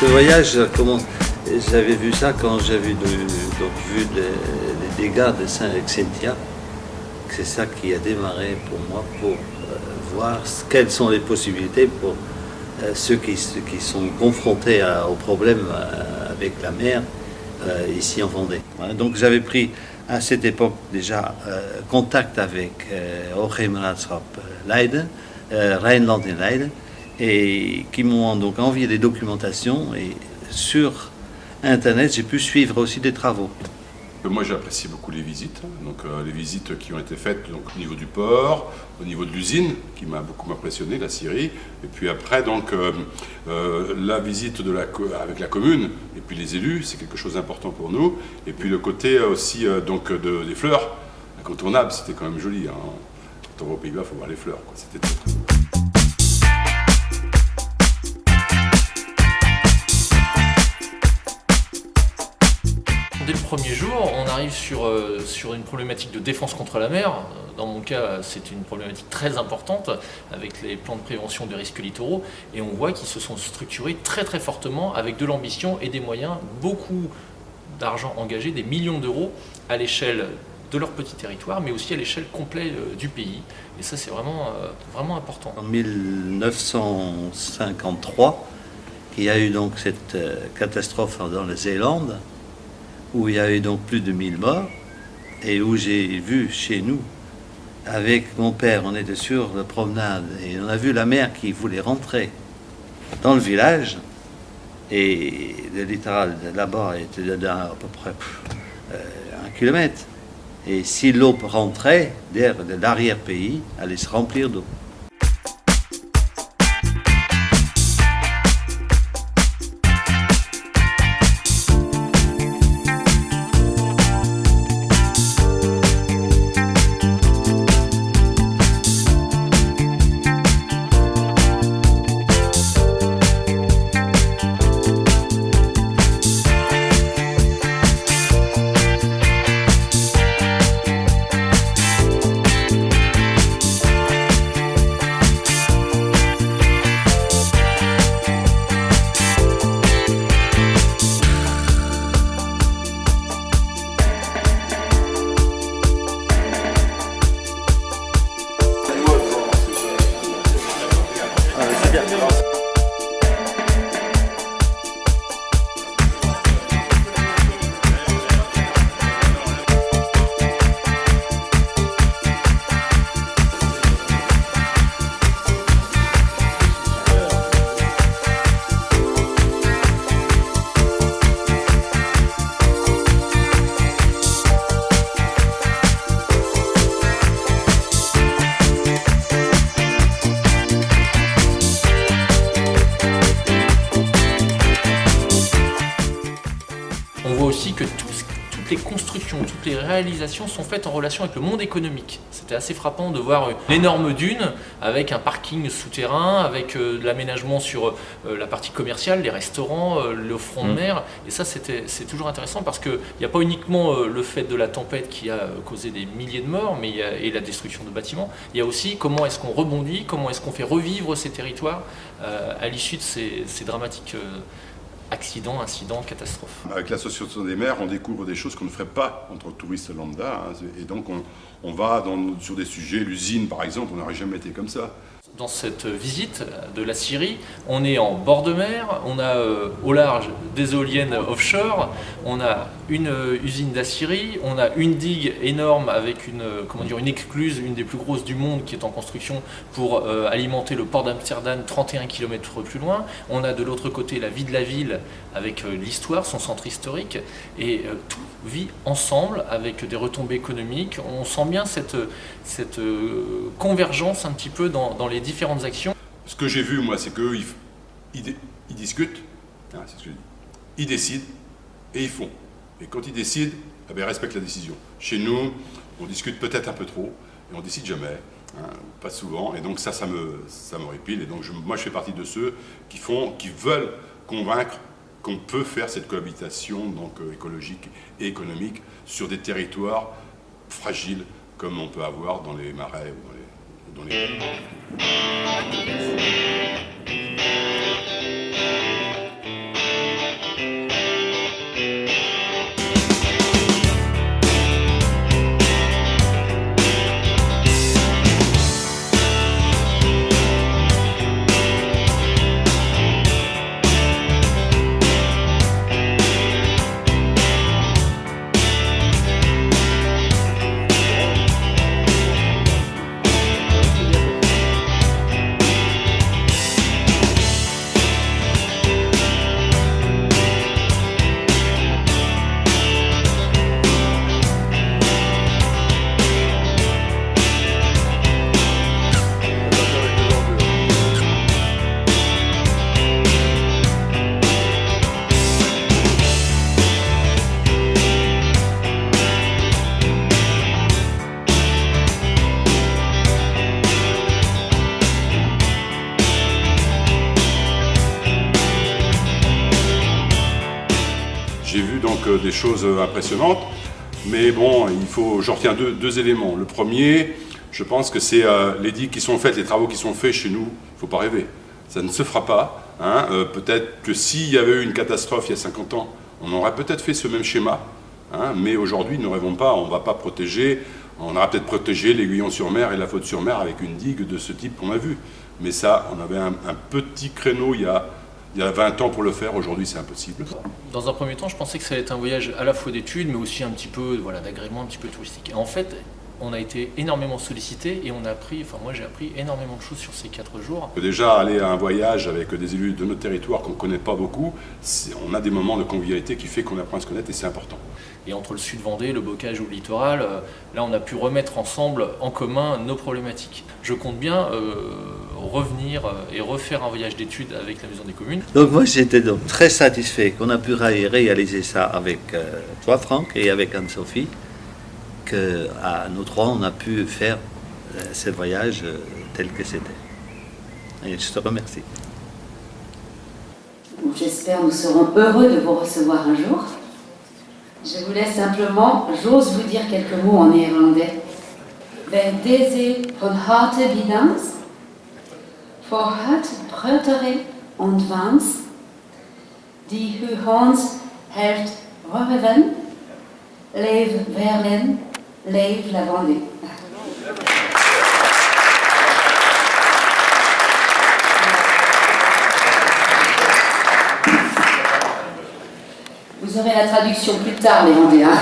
Ce voyage, j'avais vu ça quand j'avais vu les dégâts de Saint-Exentia. C'est ça qui a démarré pour moi, pour voir quelles sont les possibilités pour ceux qui sont confrontés aux problèmes avec la mer ici en Vendée. Donc j'avais pris à cette époque déjà contact avec Hoogheemraadschap Leiden, Rijnland et Leiden, et qui m'ont donc envoyé des documentations, et sur Internet j'ai pu suivre aussi des travaux. Moi j'apprécie beaucoup les visites, donc les visites qui ont été faites donc, au niveau du port, au niveau de l'usine, qui m'a beaucoup impressionné, la scierie, et puis après donc la visite avec la commune, et puis les élus, c'est quelque chose d'important pour nous, et puis le côté aussi des fleurs, incontournable, c'était quand même joli, hein. Quand on va aux Pays-Bas, il faut voir les fleurs, quoi. C'était très très beau. Dès le premier jour, on arrive sur une problématique de défense contre la mer. Dans mon cas, c'est une problématique très importante avec les plans de prévention des risques littoraux. Et on voit qu'ils se sont structurés très très fortement avec de l'ambition et des moyens, beaucoup d'argent engagé, des millions d'euros à l'échelle de leur petit territoire, mais aussi à l'échelle complète du pays. Et ça, c'est vraiment important. En 1953, il y a eu donc cette catastrophe dans la Zélande, où il y a eu donc plus de 1000 morts, et où j'ai vu chez nous, avec mon père, on était sur la promenade, et on a vu la mer qui voulait rentrer dans le village, et le littoral là-bas était à peu près 1 kilomètre. Et si l'eau rentrait, de l'arrière-pays allait se remplir d'eau. On voit aussi que toutes les constructions, toutes les réalisations sont faites en relation avec le monde économique. C'était assez frappant de voir une énorme dune avec un parking souterrain, avec de l'aménagement sur la partie commerciale, les restaurants, le front de mer. Et ça, c'est toujours intéressant parce qu'il n'y a pas uniquement le fait de la tempête qui a causé des milliers de morts et la destruction de bâtiments. Il y a aussi comment est-ce qu'on rebondit, comment est-ce qu'on fait revivre ces territoires à l'issue de ces dramatiques accidents, incidents, catastrophes. Avec l'association des maires, on découvre des choses qu'on ne ferait pas entre touristes lambda, hein, et donc on va sur des sujets, l'usine par exemple, on n'aurait jamais été comme ça. Dans cette visite de la Syrie, on est en bord de mer, on a au large des éoliennes offshore, on a une usine d'aciérie, on a une digue énorme avec une écluse, une des plus grosses du monde qui est en construction pour alimenter le port d'Amsterdam 31 km plus loin. On a de l'autre côté la vie de la ville avec l'histoire, son centre historique, et tout vit ensemble avec des retombées économiques. On sent bien cette convergence un petit peu dans les différentes actions. Ce que j'ai vu, moi, c'est qu'ils discutent, hein, c'est ce que je dis. Ils décident et ils font. Et quand ils décident, eh bien, ils respectent la décision. Chez nous, on discute peut-être un peu trop et on décide jamais, hein, pas souvent. Et donc ça me répile. Et donc moi, je fais partie de ceux qui veulent convaincre qu'on peut faire cette cohabitation donc, écologique et économique sur des territoires fragiles comme on peut avoir dans les marais ou dans les... J'ai vu donc des choses impressionnantes, mais bon, je retiens deux éléments. Le premier, je pense que c'est les digues qui sont faites, les travaux qui sont faits chez nous, il ne faut pas rêver. Ça ne se fera pas. Hein. Peut-être que s'il y avait eu une catastrophe il y a 50 ans, on aurait peut-être fait ce même schéma. Hein. Mais aujourd'hui, ne rêvons pas, on ne va pas protéger. On aura peut-être protégé l'Aiguillon-sur-Mer et la Faute-sur-Mer avec une digue de ce type qu'on a vu. Mais ça, on avait un petit créneau il y a 20 ans pour le faire. Aujourd'hui, c'est impossible. Dans un premier temps, je pensais que ça allait être un voyage à la fois d'études, mais aussi un petit peu d'agrément, un petit peu touristique. Et en fait, on a été énormément sollicité et on a appris, moi j'ai appris énormément de choses sur ces 4 jours. Déjà, aller à un voyage avec des élus de notre territoire qu'on ne connaît pas beaucoup, on a des moments de convivialité qui fait qu'on apprend à se connaître et c'est important. Et entre le sud Vendée, le bocage ou le littoral, là on a pu remettre ensemble, en commun, nos problématiques. Je compte bien revenir et refaire un voyage d'études avec la Maison des Communes. Donc moi j'étais donc très satisfait qu'on a pu réaliser ça avec toi Franck et avec Anne-Sophie, qu'à nous trois on a pu faire ce voyage tel que c'était. Et je te remercie. J'espère que nous serons heureux de vous recevoir un jour. Je vous laisse simplement, j'ose vous dire quelques mots en néerlandais. Bij deze van harte bedankt voor het prachtige ontvangst die u ons heeft gegeven. Leef Verlaine, leef la Vendée. Vous aurez la traduction plus tard, les Vendéens.